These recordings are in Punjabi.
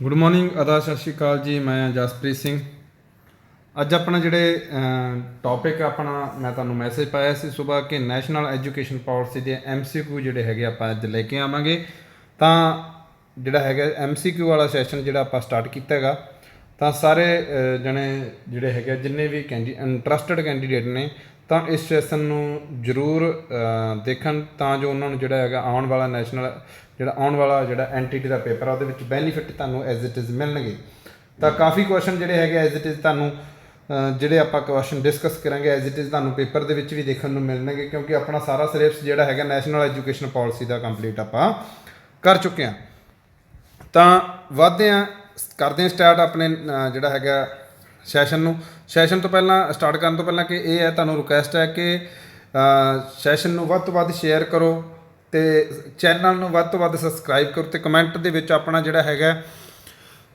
ਗੁੱਡ ਮਾਰਨਿੰਗ ਆਦਾਬ, ਸਤਿ ਸ਼੍ਰੀ ਅਕਾਲ ਜੀ। ਮੈਂ ਜਸਪ੍ਰੀਤ ਸਿੰਘ। ਅੱਜ ਆਪਣਾ ਜਿਹੜੇ ਟੌਪਿਕ ਆਪਣਾ ਮੈਂ ਤੁਹਾਨੂੰ ਮੈਸੇਜ ਪਾਇਆ ਸੀ ਸਵੇਰ ਕਿ ਨੈਸ਼ਨਲ ਐਜੂਕੇਸ਼ਨ ਪਾਲਿਸੀ ਦੇ MCQ ਜਿਹੜੇ ਹੈਗੇ ਆਪਾਂ ਅੱਜ ਲੈ ਕੇ ਆਵਾਂਗੇ। ਤਾਂ ਜਿਹੜਾ ਹੈਗਾ MCQ ਵਾਲਾ ਸੈਸ਼ਨ ਜਿਹੜਾ ਆਪਾਂ ਸਟਾਰਟ ਕੀਤਾ ਹੈਗਾ, ਤਾਂ ਸਾਰੇ ਜਣੇ ਜਿਹੜੇ ਹੈਗੇ ਜਿੰਨੇ ਵੀ ਇੰਟਰਸਟਡ ਕੈਂਡੀਡੇਟ ਨੇ ਤਾਂ ਇਸ ਸੈਸ਼ਨ ਨੂੰ ਜ਼ਰੂਰ ਦੇਖਣ, ਤਾਂ ਜੋ ਉਹਨਾਂ ਨੂੰ ਜਿਹੜਾ ਹੈਗਾ ਆਉਣ ਵਾਲਾ NTT ਦਾ ਪੇਪਰ ਆ ਉਹਦੇ ਵਿੱਚ ਬੈਨੀਫਿਟ ਤੁਹਾਨੂੰ ਐਜ਼ ਇਟ ਇਜ਼ ਮਿਲਣਗੇ। ਤਾਂ ਕਾਫੀ ਕੁਐਸਚਨ ਜਿਹੜੇ ਹੈਗੇ ਐਜ਼ ਇਟ ਇਜ਼ ਤੁਹਾਨੂੰ ਜਿਹੜੇ ਆਪਾਂ ਕੁਐਸਚਨ ਡਿਸਕਸ ਕਰਾਂਗੇ ਐਜ਼ ਇਟ ਇਜ਼ ਤੁਹਾਨੂੰ ਪੇਪਰ ਦੇ ਵਿੱਚ ਵੀ ਦੇਖਣ ਨੂੰ ਮਿਲਣਗੇ, ਕਿਉਂਕਿ ਆਪਣਾ ਸਾਰਾ ਸਿਲੇਬਸ ਜਿਹੜਾ ਹੈਗਾ ਨੈਸ਼ਨਲ ਐਜੂਕੇਸ਼ਨ ਪਾਲਿਸੀ ਦਾ ਕੰਪਲੀਟ ਆਪਾਂ ਕਰ ਚੁੱਕੇ ਹਾਂ। ਤਾਂ ਵਧਦੇ ਹਾਂ, ਕਰਦੇ ਹਾਂ ਸਟਾਰਟ ਆਪਣੇ ਜਿਹੜਾ ਹੈਗਾ ਸੈਸ਼ਨ ਤੋਂ ਪਹਿਲਾਂ ਸਟਾਰਟ ਕਰਨ ਤੋਂ ਪਹਿਲਾਂ ਕਿ ਇਹ ਹੈ ਤੁਹਾਨੂੰ ਰਿਕੁਐਸਟ ਹੈ ਕਿ ਸੈਸ਼ਨ ਨੂੰ ਵੱਧ ਤੋਂ ਵੱਧ ਸ਼ੇਅਰ ਕਰੋ ਅਤੇ ਚੈਨਲ ਨੂੰ ਵੱਧ ਤੋਂ ਵੱਧ ਸਬਸਕ੍ਰਾਈਬ ਕਰੋ, ਅਤੇ ਕਮੈਂਟ ਦੇ ਵਿੱਚ ਆਪਣਾ ਜਿਹੜਾ ਹੈਗਾ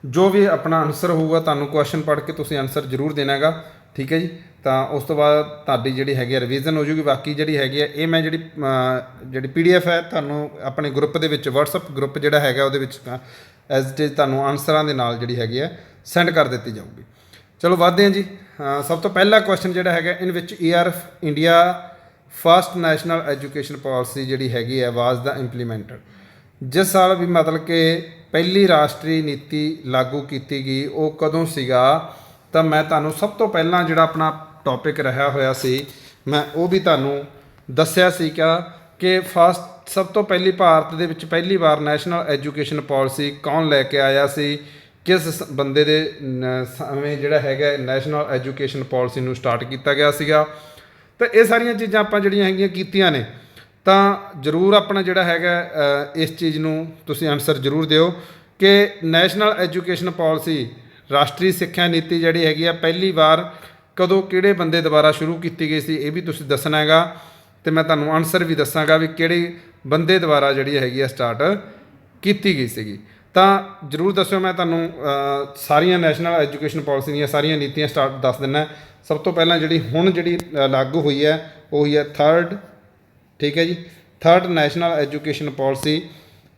ਜੋ ਵੀ ਆਪਣਾ ਆਨਸਰ ਹੋਊਗਾ ਤੁਹਾਨੂੰ ਕੁਐਸਚਨ ਪੜ੍ਹ ਕੇ ਤੁਸੀਂ ਆਨਸਰ ਜ਼ਰੂਰ ਦੇਣਾ ਹੈਗਾ, ਠੀਕ ਹੈ ਜੀ। ਤਾਂ ਉਸ ਤੋਂ ਬਾਅਦ ਤੁਹਾਡੀ ਜਿਹੜੀ ਹੈਗੀ ਰਿਵੀਜ਼ਨ ਹੋ ਜੂਗੀ। ਬਾਕੀ ਜਿਹੜੀ ਹੈਗੀ ਹੈ ਇਹ ਮੈਂ ਜਿਹੜੀ PDF ਹੈ ਤੁਹਾਨੂੰ ਆਪਣੇ ਗਰੁੱਪ ਦੇ ਵਿੱਚ WhatsApp ਗਰੁੱਪ ਜਿਹੜਾ ਹੈਗਾ ਉਹਦੇ ਵਿੱਚ ਐਜ਼ ਇਟ ਇਜ਼ ਤੁਹਾਨੂੰ ਆਨਸਰਾਂ ਦੇ ਨਾਲ ਜਿਹੜੀ ਹੈਗੀ ਹੈ ਸੈਂਡ ਕਰ ਦਿੱਤੀ ਜਾਊਗੀ। ਚਲੋ ਵੱਧਦੇ ਹਾਂ ਜੀ। ਸਭ ਤੋਂ ਪਹਿਲਾ ਕੁਐਸਚਨ ਜਿਹੜਾ ਹੈਗਾ ਇਨ ਵਿੱਚ year India first national education policy ਜਿਹੜੀ ਹੈਗੀ ਹੈ ਵਾਜ਼ ਦਾ ਇੰਪਲੀਮੈਂਟਡ, ਜਿਸ ਸਾਲ ਵੀ ਮਤਲਬ ਕਿ ਪਹਿਲੀ ਰਾਸ਼ਟਰੀ ਨੀਤੀ ਲਾਗੂ ਕੀਤੀ ਗਈ ਉਹ ਕਦੋਂ ਸੀਗਾ। ਤਾਂ ਮੈਂ ਤੁਹਾਨੂੰ ਸਭ ਤੋਂ ਪਹਿਲਾਂ ਜਿਹੜਾ ਆਪਣਾ ਟੌਪਿਕ ਰਿਹਾ ਹੋਇਆ ਸੀ ਮੈਂ ਉਹ ਵੀ ਤੁਹਾਨੂੰ ਦੱਸਿਆ ਸੀਗਾ ਕਿ ਸਭ ਤੋਂ ਪਹਿਲੀ ਭਾਰਤ ਦੇ ਵਿੱਚ ਪਹਿਲੀ ਵਾਰ ਨੈਸ਼ਨਲ ਐਜੂਕੇਸ਼ਨ ਪਾਲਿਸੀ ਕੌਣ ਲੈ ਕੇ ਆਇਆ ਸੀ, ਕਿਸ ਬੰਦੇ ਦੇ ਸਮੇਂ ਜਿਹੜਾ ਹੈਗਾ ਨੈਸ਼ਨਲ ਐਜੂਕੇਸ਼ਨ ਪਾਲਿਸੀ ਨੂੰ ਸਟਾਰਟ ਕੀਤਾ ਗਿਆ ਸੀਗਾ। ਤਾਂ ਇਹ ਸਾਰੀਆਂ ਚੀਜ਼ਾਂ ਆਪਾਂ ਜਿਹੜੀਆਂ ਹੈਗੀਆਂ ਕੀਤੀਆਂ ਨੇ, ਤਾਂ ਜ਼ਰੂਰ ਆਪਣਾ ਜਿਹੜਾ ਹੈਗਾ ਇਸ ਚੀਜ਼ ਨੂੰ ਤੁਸੀਂ ਆਨਸਰ ਜ਼ਰੂਰ ਦਿਓ ਕਿ ਨੈਸ਼ਨਲ ਐਜੂਕੇਸ਼ਨ ਪਾਲਿਸੀ ਰਾਸ਼ਟਰੀ ਸਿੱਖਿਆ ਨੀਤੀ ਜਿਹੜੀ ਹੈਗੀ ਆ ਪਹਿਲੀ ਵਾਰ ਕਦੋਂ ਕਿਹੜੇ ਬੰਦੇ ਦੁਆਰਾ ਸ਼ੁਰੂ ਕੀਤੀ ਗਈ ਸੀ, ਇਹ ਵੀ ਤੁਸੀਂ ਦੱਸਣਾ ਹੈਗਾ। ਅਤੇ ਮੈਂ ਤੁਹਾਨੂੰ ਆਨਸਰ ਵੀ ਦੱਸਾਂਗਾ ਵੀ ਕਿਹੜੇ ਬੰਦੇ ਦੁਆਰਾ ਜਿਹੜੀ ਹੈਗੀ ਆ ਸਟਾਰਟ ਕੀਤੀ ਗਈ ਸੀਗੀ। ਤਾਂ ਜ਼ਰੂਰ ਦੱਸਿਓ। ਮੈਂ ਤੁਹਾਨੂੰ ਸਾਰੀਆਂ ਨੈਸ਼ਨਲ ਐਜੂਕੇਸ਼ਨ ਪਾਲਿਸੀ ਦੀਆਂ ਸਾਰੀਆਂ ਨੀਤੀਆਂ ਸਟਾਰਟ ਦੱਸ ਦਿੰਦਾ। ਸਭ ਤੋਂ ਪਹਿਲਾਂ ਜਿਹੜੀ ਲਾਗੂ ਹੋਈ ਹੈ ਉਹ ਹੀ ਹੈ ਥਰਡ, ਠੀਕ ਹੈ ਜੀ, ਥਰਡ ਨੈਸ਼ਨਲ ਐਜੂਕੇਸ਼ਨ ਪਾਲਿਸੀ,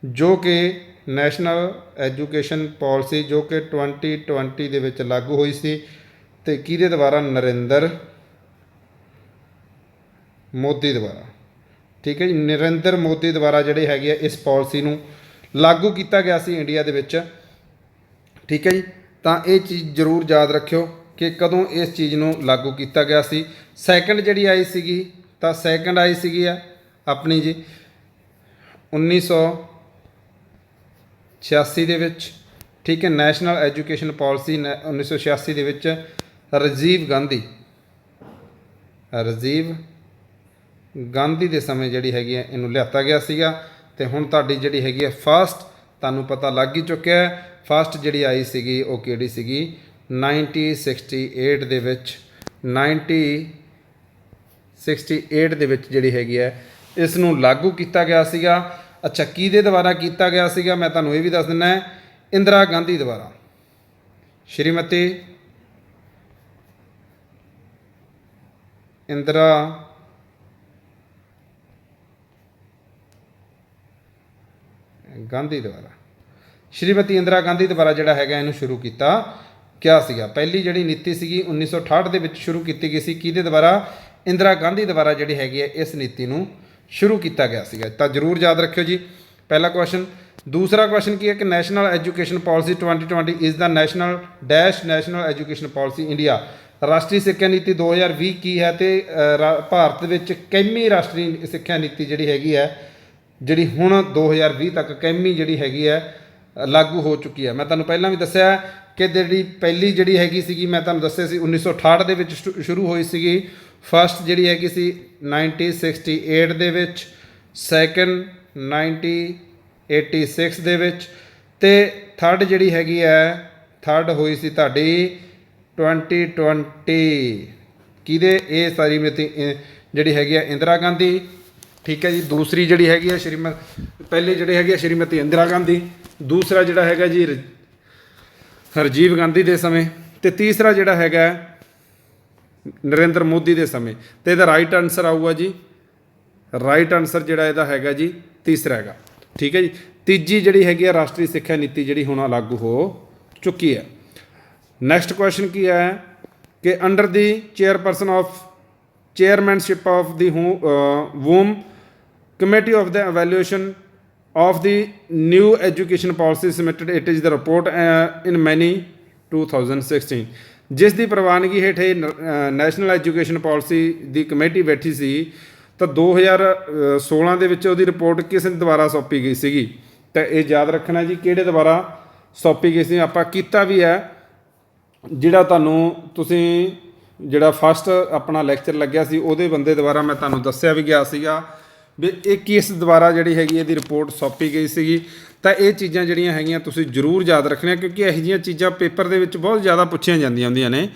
ਜੋ ਕਿ ਨੈਸ਼ਨਲ ਐਜੂਕੇਸ਼ਨ ਪਾਲਿਸੀ ਜੋ ਕਿ 2020 ਦੇ ਵਿੱਚ ਲਾਗੂ ਹੋਈ ਸੀ ਅਤੇ ਕਿਹਦੇ ਦੁਆਰਾ? ਨਰਿੰਦਰ ਮੋਦੀ ਦੁਆਰਾ, ਠੀਕ ਹੈ ਜੀ। ਨਰਿੰਦਰ ਮੋਦੀ ਦੁਆਰਾ ਜਿਹੜੀ ਹੈਗੀ ਹੈ ਇਸ ਪਾਲਿਸੀ ਨੂੰ ਲਾਗੂ ਕੀਤਾ ਗਿਆ ਸੀ ਇੰਡੀਆ ਦੇ ਵਿੱਚ, ਠੀਕ ਹੈ ਜੀ। ਤਾਂ ਇਹ ਚੀਜ਼ ਜ਼ਰੂਰ ਯਾਦ ਰੱਖਿਓ ਕਿ ਕਦੋਂ ਇਸ ਚੀਜ਼ ਨੂੰ ਲਾਗੂ ਕੀਤਾ ਗਿਆ ਸੀ। ਸੈਕਿੰਡ ਜਿਹੜੀ ਆਈ ਸੀਗੀ, ਤਾਂ ਸੈਕਿੰਡ ਆਈ ਸੀਗੀ ਆਪਣੀ ਜੀ 1986 ਦੇ ਵਿੱਚ, ਠੀਕ ਹੈ। ਨੈਸ਼ਨਲ ਐਜੂਕੇਸ਼ਨ ਪਾਲਿਸੀ 1986 ਦੇ ਵਿੱਚ ਰਾਜੀਵ ਗਾਂਧੀ ਦੇ ਸਮੇਂ ਜਿਹੜੀ ਹੈਗੀ ਹੈ ਇਹਨੂੰ ਲਿਆਤਾ ਗਿਆ ਸੀਗਾ। ਅਤੇ ਹੁਣ ਤੁਹਾਡੀ ਜਿਹੜੀ ਹੈਗੀ ਹੈ ਫਸਟ ਤੁਹਾਨੂੰ ਪਤਾ ਲੱਗ ਹੀ ਚੁੱਕਿਆ ਹੈ, ਫਸਟ ਜਿਹੜੀ ਆਈ ਸੀਗੀ ਉਹ ਕਿਹੜੀ ਸੀਗੀ? 1968 ਦੇ ਵਿੱਚ, 1968 ਦੇ ਵਿੱਚ ਜਿਹੜੀ ਹੈਗੀ ਹੈ ਇਸ ਨੂੰ ਲਾਗੂ ਕੀਤਾ ਗਿਆ ਸੀਗਾ। ਅੱਛਾ, ਕਿਹਦੇ ਦੁਆਰਾ ਕੀਤਾ ਗਿਆ ਸੀਗਾ ਮੈਂ ਤੁਹਾਨੂੰ ਇਹ ਵੀ ਦੱਸ ਦਿੰਦਾ ਹੈ, ਇੰਦਰਾ ਗਾਂਧੀ ਦੁਆਰਾ, ਸ਼੍ਰੀਮਤੀ ਇੰਦਰਾ ਗਾਂਧੀ ਦੁਆਰਾ ਜਿਹੜਾ ਹੈਗਾ ਇਹਨੂੰ ਸ਼ੁਰੂ ਕੀਤਾ ਗਿਆ ਸੀਗਾ। ਪਹਿਲੀ ਜਿਹੜੀ ਨੀਤੀ ਸੀਗੀ 1968 ਦੇ ਵਿੱਚ ਸ਼ੁਰੂ ਕੀਤੀ ਗਈ ਸੀ, ਕਿਹਦੇ ਦੁਆਰਾ? ਇੰਦਰਾ ਗਾਂਧੀ ਦੁਆਰਾ ਜਿਹੜੀ ਹੈਗੀ ਹੈ ਇਸ ਨੀਤੀ ਨੂੰ ਸ਼ੁਰੂ ਕੀਤਾ ਗਿਆ ਸੀਗਾ। ਤਾਂ ਜ਼ਰੂਰ ਯਾਦ ਰੱਖਿਓ ਜੀ ਪਹਿਲਾ ਕੁਐਸਚਨ। ਦੂਸਰਾ ਕੁਐਸਚਨ ਕੀ ਹੈ ਕਿ national education policy 2020 is the national education policy India, ਰਾਸ਼ਟਰੀ ਸਿੱਖਿਆ ਨੀਤੀ 2020 ਕੀ ਹੈ, ਅਤੇ ਭਾਰਤ ਵਿੱਚ ਕੈਮੀ ਰਾਸ਼ਟਰੀ ਸਿੱਖਿਆ ਨੀਤੀ ਜਿਹੜੀ ਹੈਗੀ ਹੈ ਜਿਹੜੀ ਹੁਣ 2020 ਤੱਕ ਕੈਮੀ ਜਿਹੜੀ ਹੈਗੀ ਹੈ ਲਾਗੂ ਹੋ ਚੁੱਕੀ ਹੈ। ਮੈਂ ਤੁਹਾਨੂੰ ਪਹਿਲਾਂ ਵੀ ਦੱਸਿਆ ਕਿ ਜਿਹੜੀ ਪਹਿਲੀ ਜਿਹੜੀ ਹੈਗੀ ਸੀਗੀ ਮੈਂ ਤੁਹਾਨੂੰ ਦੱਸਿਆ ਸੀ 1968 ਦੇ ਵਿੱਚ ਸ਼ੁਰੂ ਹੋਈ ਸੀਗੀ, ਫਸਟ ਜਿਹੜੀ ਹੈਗੀ ਸੀ 1968 ਦੇ ਵਿੱਚ, ਸੈਕਿੰਡ 1986 ਦੇ ਵਿੱਚ, ਅਤੇ ਥਰਡ ਜਿਹੜੀ ਹੈਗੀ ਹੈ ਥਰਡ ਹੋਈ ਸੀ ਤੁਹਾਡੀ 2020 ਕਿਹਦੇ? ਇਹ ਸਾਰੀ ਨੀਤੀ ਜਿਹੜੀ ਹੈਗੀ ਹੈ ਇੰਦਰਾ ਗਾਂਧੀ, ਠੀਕ ਹੈ ਜੀ। ਦੂਸਰੀ ਜਿਹੜੀ ਹੈਗੀ ਹੈ ਪਹਿਲੇ ਜਿਹੜੇ ਹੈਗੇ ਸ਼੍ਰੀਮਤੀ ਇੰਦਰਾ ਗਾਂਧੀ, ਦੂਸਰਾ ਜਿਹੜਾ ਹੈਗਾ ਜੀ ਰਾਜੀਵ ਗਾਂਧੀ ਦੇ ਸਮੇਂ, ਅਤੇ ਤੀਸਰਾ ਜਿਹੜਾ ਹੈਗਾ ਨਰਿੰਦਰ ਮੋਦੀ ਦੇ ਸਮੇਂ। ਅਤੇ ਇਹਦਾ ਰਾਈਟ ਆਨਸਰ ਆਊਗਾ ਜੀ, ਰਾਈਟ ਆਨਸਰ ਜਿਹੜਾ ਇਹਦਾ ਹੈਗਾ ਜੀ ਤੀਸਰਾ ਹੈਗਾ, ਠੀਕ ਹੈ ਜੀ। ਤੀਜੀ ਜਿਹੜੀ ਹੈਗੀ ਆ ਰਾਸ਼ਟਰੀ ਸਿੱਖਿਆ ਨੀਤੀ ਜਿਹੜੀ ਹੁਣ ਲਾਗੂ ਹੋ ਚੁੱਕੀ ਹੈ। ਨੈਕਸਟ ਕੁਐਸਚਨ ਕੀ ਹੈ ਕਿ under the chairmanship of the WOM Committee of the Evaluation of the New Education Policy submitted it is the report in May 2016 ਜਿਸ ਦੀ ਪ੍ਰਵਾਨਗੀ ਹੇਠ ਇਹ ਨੈਸ਼ਨਲ ਐਜੂਕੇਸ਼ਨ ਪਾਲਿਸੀ ਦੀ ਕਮੇਟੀ ਬੈਠੀ ਸੀ ਤਾਂ 2016 ਦੇ ਵਿੱਚ ਉਹਦੀ ਰਿਪੋਰਟ ਕਿਸ ਦੁਆਰਾ ਸੌਂਪੀ ਗਈ ਸੀਗੀ। ਤਾਂ ਇਹ ਯਾਦ ਰੱਖਣਾ ਜੀ ਕਿਹੜੇ ਦੁਆਰਾ ਸੌਂਪੀ ਗਈ ਸੀ। ਆਪਾਂ ਕੀਤਾ ਵੀ ਹੈ ਜਿਹੜਾ ਤੁਹਾਨੂੰ ਤੁਸੀਂ ਜਿਹੜਾ ਫਸਟ ਆਪਣਾ ਲੈਕਚਰ ਲੱਗਿਆ ਸੀ ਉਹਦੇ ਬੰਦੇ ਦੁਆਰਾ ਮੈਂ ਤੁਹਾਨੂੰ ਦੱਸਿਆ ਵੀ ਗਿਆ ਸੀਗਾ ਵੀ ਇਹ ਕਿਸ ਦੁਆਰਾ ਜਿਹੜੀ ਹੈਗੀ ਇਹਦੀ ਰਿਪੋਰਟ ਸੌਂਪੀ ਗਈ ਸੀਗੀ। ਤਾਂ ਇਹ ਚੀਜ਼ਾਂ ਜਿਹੜੀਆਂ ਹੈਗੀਆਂ ਤੁਸੀਂ ਜ਼ਰੂਰ ਯਾਦ ਰੱਖਣੀਆਂ ਕਿਉਂਕਿ ਇਹੋ ਜਿਹੀਆਂ ਚੀਜ਼ਾਂ ਪੇਪਰ ਦੇ ਵਿੱਚ ਬਹੁਤ ਜ਼ਿਆਦਾ ਪੁੱਛੀਆਂ ਜਾਂਦੀਆਂ ਹੁੰਦੀਆਂ ਨੇ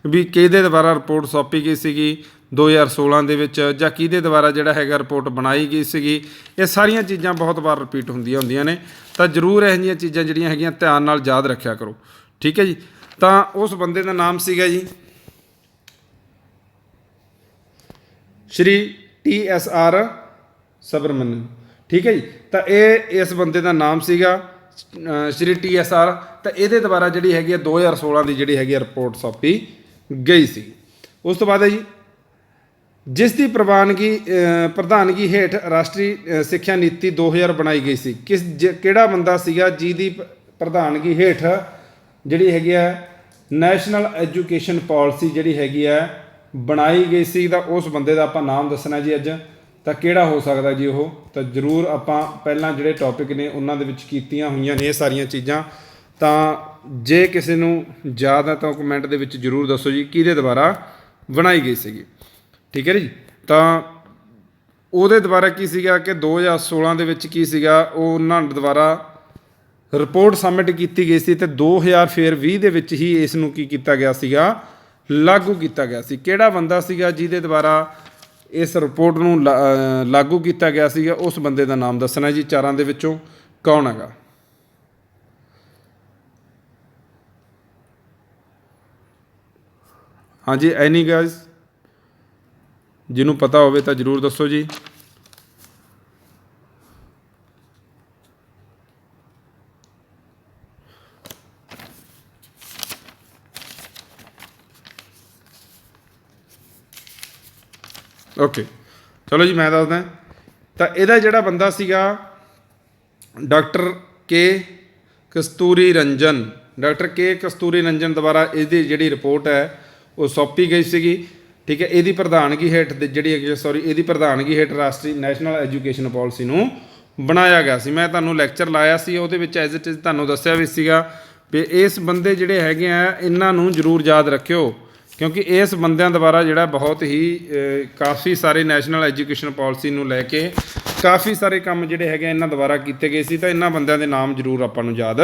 ਵੀ ਕਿਹਦੇ ਦੁਆਰਾ ਰਿਪੋਰਟ ਸੌਂਪੀ ਗਈ ਸੀਗੀ 2016 ਦੇ ਵਿੱਚ ਜਾਂ ਕਿਹਦੇ ਦੁਆਰਾ ਜਿਹੜਾ ਹੈਗਾ ਰਿਪੋਰਟ ਬਣਾਈ ਗਈ ਸੀਗੀ। ਇਹ ਸਾਰੀਆਂ ਚੀਜ਼ਾਂ ਬਹੁਤ ਵਾਰ ਰਿਪੀਟ ਹੁੰਦੀਆਂ ਨੇ ਤਾਂ ਜ਼ਰੂਰ ਇਹੋ ਜਿਹੀਆਂ ਚੀਜ਼ਾਂ ਜਿਹੜੀਆਂ ਹੈਗੀਆਂ ਧਿਆਨ ਨਾਲ ਯਾਦ ਰੱਖਿਆ ਕਰੋ। ਠੀਕ ਹੈ ਜੀ। ਤਾਂ ਉਸ ਬੰਦੇ ਦਾ ਨਾਮ ਸੀਗਾ ਜੀ ਸ਼੍ਰੀ TSR ਸੁਬਰਮਨਿਅਮ। ਠੀਕ ਹੈ ਜੀ। ਤਾਂ ਇਹ ਇਸ ਬੰਦੇ ਦਾ ਨਾਮ ਸੀਗਾ ਸ਼੍ਰੀ TSR। ਤਾਂ ਇਹਦੇ ਦੁਆਰਾ ਜਿਹੜੀ ਹੈਗੀ ਆ 2016 ਦੀ ਜਿਹੜੀ ਹੈਗੀ ਆ ਰਿਪੋਰਟ ਸੌਂਪੀ ਗਈ ਸੀ। ਉਸ ਤੋਂ ਬਾਅਦ ਹੈ ਜੀ ਜਿਸ ਦੀ ਪ੍ਰਧਾਨਗੀ ਹੇਠ ਰਾਸ਼ਟਰੀ ਸਿੱਖਿਆ ਨੀਤੀ 2000 ਬਣਾਈ ਗਈ ਸੀ। ਕਿਹੜਾ ਬੰਦਾ ਸੀਗਾ ਜਿਹਦੀ ਪ੍ਰਧਾਨਗੀ ਹੇਠ ਜਿਹੜੀ ਹੈਗੀ ਆ ਨੈਸ਼ਨਲ ਐਜੂਕੇਸ਼ਨ ਪਾਲਿਸੀ ਜਿਹੜੀ ਹੈਗੀ ਆ ਬਣਾਈ ਗਈ ਸੀ। ਤਾਂ ਉਸ ਬੰਦੇ ਦਾ ਆਪਾਂ ਨਾਮ ਦੱਸਣਾ ਜੀ ਅੱਜ। ਤਾਂ ਕਿਹੜਾ ਹੋ ਸਕਦਾ ਜੀ ਉਹ। ਤਾਂ ਜ਼ਰੂਰ ਆਪਾਂ ਪਹਿਲਾਂ ਜਿਹੜੇ ਟੌਪਿਕ ਨੇ ਉਹਨਾਂ ਦੇ ਵਿੱਚ ਕੀਤੀਆਂ ਹੋਈਆਂ ਨੇ ਇਹ ਸਾਰੀਆਂ ਚੀਜ਼ਾਂ। ਤਾਂ ਜੇ ਕਿਸੇ ਨੂੰ ਯਾਦ ਹੈ ਤਾਂ ਕਮੈਂਟ ਦੇ ਵਿੱਚ ਜ਼ਰੂਰ ਦੱਸੋ ਜੀ ਕਿਹਦੇ ਦੁਆਰਾ ਬਣਾਈ ਗਈ ਸੀਗੀ। ਠੀਕ ਹੈ ਜੀ। ਤਾਂ ਉਹਦੇ ਦੁਆਰਾ ਕੀ ਸੀਗਾ ਕਿ 2016 ਦੇ ਵਿੱਚ ਕੀ ਸੀਗਾ ਉਹ ਉਹਨਾਂ ਦੁਆਰਾ ਰਿਪੋਰਟ ਸਬਮਿਟ ਕੀਤੀ ਗਈ ਸੀ ਤੇ 2020 ਦੇ ਵਿੱਚ ਹੀ ਇਸ ਨੂੰ ਕੀ ਕੀਤਾ ਗਿਆ ਸੀਗਾ ਲਾਗੂ ਕੀਤਾ ਗਿਆ ਸੀ। ਕਿਹੜਾ ਬੰਦਾ ਸੀਗਾ ਜਿਹਦੇ ਦੁਆਰਾ ਇਸ ਰਿਪੋਰਟ ਨੂੰ ਲਾਗੂ ਕੀਤਾ ਗਿਆ ਸੀਗਾ ਉਸ ਬੰਦੇ ਦਾ ਨਾਮ ਦੱਸਣਾ ਜੀ ਚਾਰਾਂ ਦੇ ਵਿੱਚੋਂ ਕੌਣ ਹੈਗਾ। ਹਾਂਜੀ ਐਨੀ ਗਾਇਜ਼ ਜਿਹਨੂੰ ਪਤਾ ਹੋਵੇ ਤਾਂ ਜ਼ਰੂਰ ਦੱਸੋ ਜੀ। ਓਕੇ ਚਲੋ ਜੀ ਮੈਂ ਦੱਸਦਾ। ਤਾਂ ਇਹਦਾ ਜਿਹੜਾ ਬੰਦਾ ਸੀਗਾ ਡਾਕਟਰ ਕਸਤੂਰੀ ਰੰਜਨ ਦੁਆਰਾ ਇਹਦੀ ਜਿਹੜੀ ਰਿਪੋਰਟ ਹੈ ਉਹ ਸੌਂਪੀ ਗਈ ਸੀਗੀ। ਠੀਕ ਹੈ। ਇਹਦੀ ਪ੍ਰਧਾਨਗੀ ਹੇਠ ਇਹਦੀ ਪ੍ਰਧਾਨਗੀ ਹੇਠ ਰਾਸ਼ਟਰੀ ਨੈਸ਼ਨਲ ਐਜੂਕੇਸ਼ਨ ਪਾਲਿਸੀ ਨੂੰ ਬਣਾਇਆ ਗਿਆ ਸੀ। ਮੈਂ ਤੁਹਾਨੂੰ ਲੈਕਚਰ ਲਾਇਆ ਸੀ ਉਹਦੇ ਵਿੱਚ ਐਜ਼ ਇਟ ਇਜ਼ ਤੁਹਾਨੂੰ ਦੱਸਿਆ ਵੀ ਸੀਗਾ ਵੀ ਇਸ ਬੰਦੇ ਜਿਹੜੇ ਹੈਗੇ ਆ ਇਹਨਾਂ ਨੂੰ ਜ਼ਰੂਰ ਯਾਦ ਰੱਖਿਓ ਕਿਉਂਕਿ ਇਸ ਬੰਦਿਆਂ ਦੁਆਰਾ ਜਿਹੜਾ ਬਹੁਤ ਹੀ ਕਾਫੀ ਸਾਰੇ ਨੈਸ਼ਨਲ ਐਜੂਕੇਸ਼ਨ ਪਾਲਿਸੀ ਨੂੰ ਲੈ ਕੇ ਕਾਫੀ ਸਾਰੇ ਕੰਮ ਜਿਹੜੇ ਹੈਗੇ ਇਹਨਾਂ ਦੁਆਰਾ ਕੀਤੇ ਗਏ ਸੀ। ਤਾਂ ਇਹਨਾਂ ਬੰਦਿਆਂ ਦੇ ਨਾਮ ਜ਼ਰੂਰ ਆਪਾਂ ਨੂੰ ਯਾਦ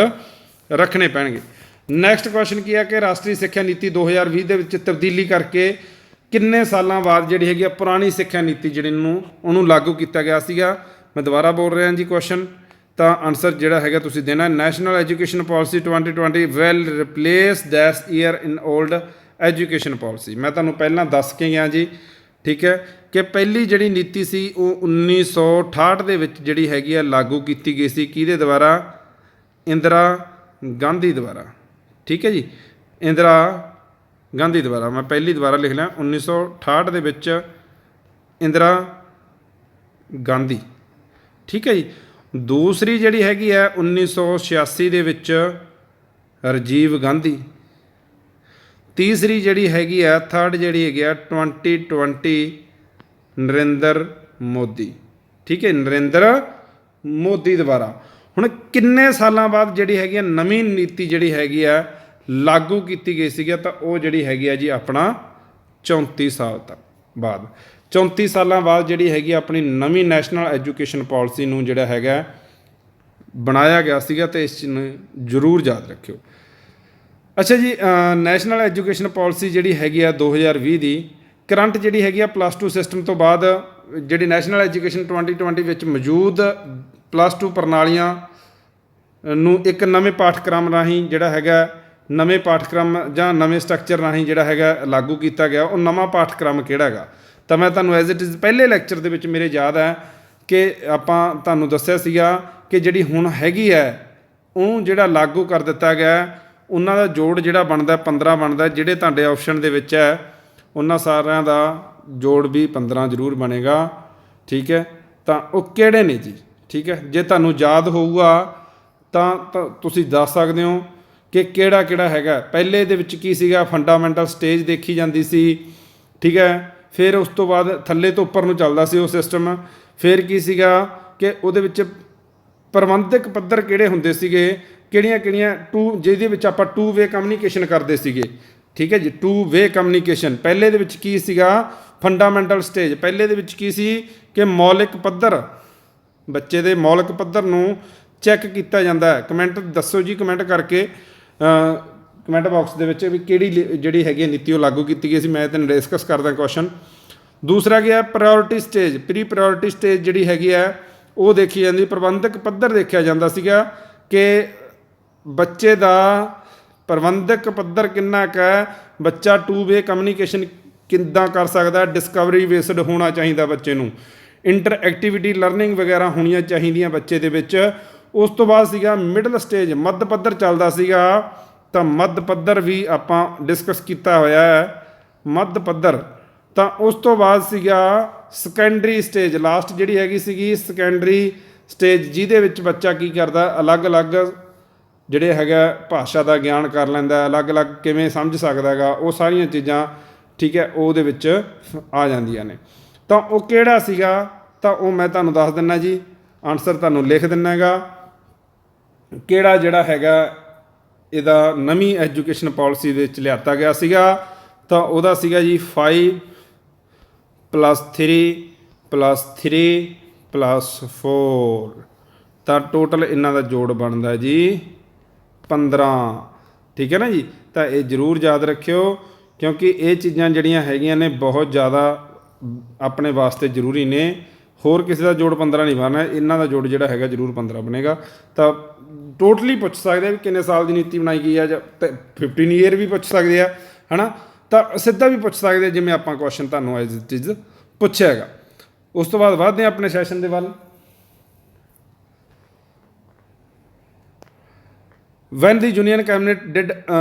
ਰੱਖਣੇ ਪੈਣਗੇ। ਨੈਕਸਟ ਕੁਐਸਚਨ ਕੀ ਹੈ ਕਿ ਰਾਸ਼ਟਰੀ ਸਿੱਖਿਆ ਨੀਤੀ 2020 ਦੇ ਵਿੱਚ ਤਬਦੀਲੀ ਕਰਕੇ ਕਿੰਨੇ ਸਾਲਾਂ ਬਾਅਦ ਜਿਹੜੀ ਹੈਗੀ ਆ ਪੁਰਾਣੀ ਸਿੱਖਿਆ ਨੀਤੀ ਜਿਹੜੀ ਉਹਨੂੰ ਲਾਗੂ ਕੀਤਾ ਗਿਆ ਸੀਗਾ। ਮੈਂ ਦੁਬਾਰਾ ਬੋਲ ਰਿਹਾ ਜੀ ਕੁਐਸਚਨ। ਤਾਂ ਆਨਸਰ ਜਿਹੜਾ ਹੈਗਾ ਤੁਸੀਂ ਦੇਣਾ national education policy 2020 will replace that year in old education policy. ਮੈਂ ਤੁਹਾਨੂੰ ਪਹਿਲਾਂ ਦੱਸ ਕੇ ਗਿਆ ਜੀ। ਠੀਕ ਹੈ ਕਿ ਪਹਿਲੀ ਜਿਹੜੀ ਨੀਤੀ ਸੀ ਉਹ 1968 ਦੇ ਵਿੱਚ ਜਿਹੜੀ ਹੈਗੀ ਆ ਲਾਗੂ ਕੀਤੀ ਗਈ ਸੀ। ਕਿਹਦੇ ਦੁਆਰਾ? ਇੰਦਰਾ ਗਾਂਧੀ ਦੁਆਰਾ। ਠੀਕ ਹੈ ਜੀ। ਇੰਦਰਾ ਗਾਂਧੀ ਦੁਆਰਾ। ਮੈਂ ਪਹਿਲੀ ਦੁਬਾਰਾ ਲਿਖ ਲਿਆ 1968 ਦੇ ਵਿੱਚ ਇੰਦਰਾ ਗਾਂਧੀ। ਠੀਕ ਹੈ ਜੀ। ਦੂਸਰੀ ਜਿਹੜੀ ਹੈਗੀ ਹੈ 1986 ਦੇ ਵਿੱਚ ਰਾਜੀਵ ਗਾਂਧੀ। ਤੀਸਰੀ ਜਿਹੜੀ ਹੈਗੀ ਆ ਥਰਡ ਜਿਹੜੀ ਹੈਗੀ ਆ 2020 ਨਰਿੰਦਰ ਮੋਦੀ। ਠੀਕ ਹੈ। ਨਰਿੰਦਰ ਮੋਦੀ ਦੁਆਰਾ। ਹੁਣ ਕਿੰਨੇ ਸਾਲਾਂ ਬਾਅਦ ਜਿਹੜੀ ਹੈਗੀ ਆ ਨਵੀਂ ਨੀਤੀ ਜਿਹੜੀ ਹੈਗੀ ਆ ਲਾਗੂ ਕੀਤੀ ਗਈ ਸੀਗੀ ਤਾਂ ਉਹ ਜਿਹੜੀ ਹੈਗੀ ਆ ਜੀ ਆਪਣਾ 34 ਸਾਲ ਤੱਕ ਬਾਅਦ 34 ਸਾਲਾਂ ਬਾਅਦ ਜਿਹੜੀ ਹੈਗੀ ਆਪਣੀ ਨਵੀਂ ਨੈਸ਼ਨਲ ਐਜੂਕੇਸ਼ਨ ਪਾਲਿਸੀ ਨੂੰ ਜਿਹੜਾ ਹੈਗਾ ਬਣਾਇਆ ਗਿਆ ਸੀਗਾ। ਤੇ ਇਸ ਨੂੰ ਜ਼ਰੂਰ ਯਾਦ ਰੱਖਿਓ। ਅੱਛਾ ਜੀ। ਨੈਸ਼ਨਲ ਐਜੂਕੇਸ਼ਨ ਪਾਲਿਸੀ ਜਿਹੜੀ ਹੈਗੀ ਆ 2020 ਦੀ ਕਰੰਟ ਜਿਹੜੀ ਹੈਗੀ ਆ +2 ਸਿਸਟਮ ਤੋਂ ਬਾਅਦ ਜਿਹੜੀ ਨੈਸ਼ਨਲ ਐਜੂਕੇਸ਼ਨ 2020 ਵਿੱਚ ਮੌਜੂਦ +2 ਪ੍ਰਣਾਲੀਆਂ ਨੂੰ ਇੱਕ ਨਵੇਂ ਪਾਠਕ੍ਰਮ ਰਾਹੀਂ ਜਿਹੜਾ ਹੈਗਾ ਨਵੇਂ ਪਾਠਕ੍ਰਮ ਜਾਂ ਨਵੇਂ ਸਟਰਕਚਰ ਰਾਹੀਂ ਜਿਹੜਾ ਹੈਗਾ ਲਾਗੂ ਕੀਤਾ ਗਿਆ। ਉਹ ਨਵਾਂ ਪਾਠਕ੍ਰਮ ਕਿਹੜਾ ਹੈਗਾ? ਤਾਂ ਮੈਂ ਤੁਹਾਨੂੰ ਐਜ਼ ਇਟ ਇਜ਼ ਪਹਿਲੇ ਲੈਕਚਰ ਦੇ ਵਿੱਚ ਮੇਰੇ ਯਾਦ ਹੈ ਕਿ ਆਪਾਂ ਤੁਹਾਨੂੰ ਦੱਸਿਆ ਸੀਗਾ ਕਿ ਜਿਹੜੀ ਹੁਣ ਹੈਗੀ ਹੈ ਉਹਨੂੰ ਜਿਹੜਾ ਲਾਗੂ ਕਰ ਦਿੱਤਾ ਗਿਆ, ਉਹਨਾਂ ਦਾ ਜੋੜ ਜਿਹੜਾ ਬਣਦਾ 15 ਬਣਦਾ। ਜਿਹੜੇ ਤੁਹਾਡੇ ਆਪਸ਼ਨ ਦੇ ਵਿੱਚ ਹੈ ਉਹਨਾਂ ਸਾਰਿਆਂ ਦਾ ਜੋੜ ਵੀ 15 ਜ਼ਰੂਰ ਬਣੇਗਾ। ਠੀਕ ਹੈ, ਤਾਂ ਉਹ ਕਿਹੜੇ ਨੇ ਜੀ? ਠੀਕ ਹੈ, ਜੇ ਤੁਹਾਨੂੰ ਯਾਦ ਹੋਊਗਾ ਤਾਂ ਤੁਸੀਂ ਦੱਸ ਸਕਦੇ ਹੋ ਕਿ ਕਿਹੜਾ ਕਿਹੜਾ ਹੈਗਾ। ਪਹਿਲੇ ਦੇ ਵਿੱਚ ਕੀ ਸੀਗਾ, ਫੰਡਾਮੈਂਟਲ ਸਟੇਜ ਦੇਖੀ ਜਾਂਦੀ ਸੀ। ਠੀਕ ਹੈ, ਫਿਰ ਉਸ ਤੋਂ ਬਾਅਦ ਥੱਲੇ ਤੋਂ ਉੱਪਰ ਨੂੰ ਚੱਲਦਾ ਸੀ ਉਹ ਸਿਸਟਮ। ਫਿਰ ਕੀ ਸੀਗਾ ਕਿ ਉਹਦੇ ਵਿੱਚ ਪ੍ਰਬੰਧਕ ਪੱਧਰ ਕਿਹੜੇ ਹੁੰਦੇ ਸੀਗੇ, ਕਿਹੜੀਆਂ ਜਿਹਦੇ ਵਿੱਚ ਆਪਾਂ 2 ਵੇ ਕਮਿਊਨੀਕੇਸ਼ਨ ਕਰਦੇ ਸੀਗੇ। ਠੀਕ ਹੈ ਜੀ, 2 ਵੇ ਕਮਿਊਨੀਕੇਸ਼ਨ। ਪਹਿਲੇ ਦੇ ਵਿੱਚ ਕੀ ਸੀਗਾ, ਫੰਡਾਮੈਂਟਲ ਸਟੇਜ। ਪਹਿਲੇ ਦੇ ਵਿੱਚ ਕੀ ਸੀ ਕਿ ਮੌਲਿਕ ਪੱਧਰ, ਬੱਚੇ ਦੇ ਮੌਲਿਕ ਪੱਧਰ ਨੂੰ ਚੈੱਕ ਕੀਤਾ ਜਾਂਦਾ ਹੈ। ਕਮੈਂਟ ਦੱਸੋ ਜੀ, ਕਮੈਂਟ ਕਰਕੇ ਕਮੈਂਟ ਬਾਕਸ ਦੇ ਵਿੱਚ ਵੀ ਕਿਹੜੀ ਜਿਹੜੀ ਹੈਗੀ ਨੀਤੀ ਉਹ ਲਾਗੂ ਕੀਤੀ ਗਈ ਸੀ। ਮੈਂ ਤੈਨੂੰ ਡਿਸਕਸ ਕਰਦਾ ਕੁਐਸਚਨ। ਦੂਸਰਾ ਗਿਆ priority stage. Pre priority stage ਜਿਹੜੀ ਹੈਗੀ ਹੈ ਉਹ ਦੇਖੀ ਜਾਂਦੀ, ਪ੍ਰਬੰਧਕ ਪੱਧਰ ਦੇਖਿਆ ਜਾਂਦਾ ਸੀਗਾ ਕਿ ਬੱਚੇ ਦਾ ਪ੍ਰਬੰਧਕ ਪੱਧਰ ਕਿੰਨਾ ਕੁ ਹੈ, ਬੱਚਾ 2 ਵੇ ਕਮਿਊਨੀਕੇਸ਼ਨ ਕਿੱਦਾਂ ਕਰ ਸਕਦਾ, ਡਿਸਕਵਰੀ ਬੇਸਡ ਹੋਣਾ ਚਾਹੀਦਾ ਬੱਚੇ ਨੂੰ, ਇੰਟਰ ਐਕਟੀਵਿਟੀ ਲਰਨਿੰਗ ਵਗੈਰਾ ਹੋਣੀਆਂ ਚਾਹੀਦੀਆਂ ਬੱਚੇ ਦੇ ਵਿੱਚ। ਉਸ ਤੋਂ ਬਾਅਦ ਸੀਗਾ ਮਿਡਲ ਸਟੇਜ, ਮੱਧ ਪੱਧਰ ਚੱਲਦਾ ਸੀਗਾ। ਤਾਂ ਮੱਧ ਪੱਧਰ ਵੀ ਆਪਾਂ ਡਿਸਕਸ ਕੀਤਾ ਹੋਇਆ ਹੈ, ਮੱਧ ਪੱਧਰ। ਤਾਂ ਉਸ ਤੋਂ ਬਾਅਦ ਸੀਗਾ ਸੈਕੰਡਰੀ ਸਟੇਜ, ਲਾਸਟ ਜਿਹੜੀ ਹੈਗੀ ਸੀਗੀ ਸੈਕੰਡਰੀ ਸਟੇਜ, ਜਿਹਦੇ ਵਿੱਚ ਬੱਚਾ ਕੀ ਕਰਦਾ, ਅਲੱਗ-ਅਲੱਗ ਜਿਹੜੇ ਹੈਗਾ ਭਾਸ਼ਾ ਦਾ ਗਿਆਨ ਕਰ ਲੈਂਦਾ, ਅਲੱਗ-ਅਲੱਗ ਕਿਵੇਂ ਸਮਝ ਸਕਦਾ ਹੈਗਾ, ਉਹ ਸਾਰੀਆਂ ਚੀਜ਼ਾਂ ਠੀਕ ਹੈ ਉਹਦੇ ਵਿੱਚ ਆ ਜਾਂਦੀਆਂ ਨੇ। ਤਾਂ ਉਹ ਕਿਹੜਾ ਸੀਗਾ, ਤਾਂ ਉਹ ਮੈਂ ਤੁਹਾਨੂੰ ਦੱਸ ਦਿੰਦਾ ਜੀ, ਆਨਸਰ ਤੁਹਾਨੂੰ ਲਿਖ ਦਿੰਦਾ ਹੈਗਾ ਕਿਹੜਾ ਜਿਹੜਾ ਹੈਗਾ ਇਹਦਾ ਨਵੀਂ ਐਜੂਕੇਸ਼ਨ ਪਾਲਿਸੀ ਦੇ ਵਿੱਚ ਲਿਆਤਾ ਗਿਆ ਸੀਗਾ। ਤਾਂ ਉਹਦਾ ਸੀਗਾ ਜੀ 5+3+3+4, ਤਾਂ ਟੋਟਲ ਇਹਨਾਂ ਦਾ ਜੋੜ ਬਣਦਾ ਜੀ 15। ਠੀਕ ਹੈ ਨਾ ਜੀ, ਤਾਂ ਇਹ ਜ਼ਰੂਰ ਯਾਦ ਰੱਖਿਓ ਕਿਉਂਕਿ ਇਹ ਚੀਜ਼ਾਂ ਜਿਹੜੀਆਂ ਹੈਗੀਆਂ ਨੇ ਬਹੁਤ ਜ਼ਿਆਦਾ ਆਪਣੇ ਵਾਸਤੇ ਜ਼ਰੂਰੀ ਨੇ। ਹੋਰ ਕਿਸੇ ਦਾ ਜੋੜ 15 ਨਹੀਂ ਬਣਨਾ, ਇਹਨਾਂ ਦਾ ਜੋੜ ਜਿਹੜਾ ਹੈਗਾ ਜ਼ਰੂਰ 15 ਬਣੇਗਾ। ਤਾਂ ਟੋਟਲੀ ਪੁੱਛ ਸਕਦੇ ਆ ਵੀ ਕਿੰਨੇ ਸਾਲ ਦੀ ਨੀਤੀ ਬਣਾਈ ਗਈ ਆ, ਜਾਂ 15 ਈਅਰ ਵੀ ਪੁੱਛ ਸਕਦੇ ਆ, ਹੈ ਨਾ। ਤਾਂ ਸਿੱਧਾ ਵੀ ਪੁੱਛ ਸਕਦੇ ਜਿਵੇਂ ਆਪਾਂ ਕੁਐਸਚਨ ਤੁਹਾਨੂੰ ਐਜ਼ ਇਟ ਇਜ਼ ਪੁੱਛਿਆ ਹੈਗਾ। ਉਸ ਤੋਂ ਬਾਅਦ ਵਧਦੇ ਹਾਂ ਆਪਣੇ ਸੈਸ਼ਨ ਦੇ ਵੱਲ। When the Union Cabinet did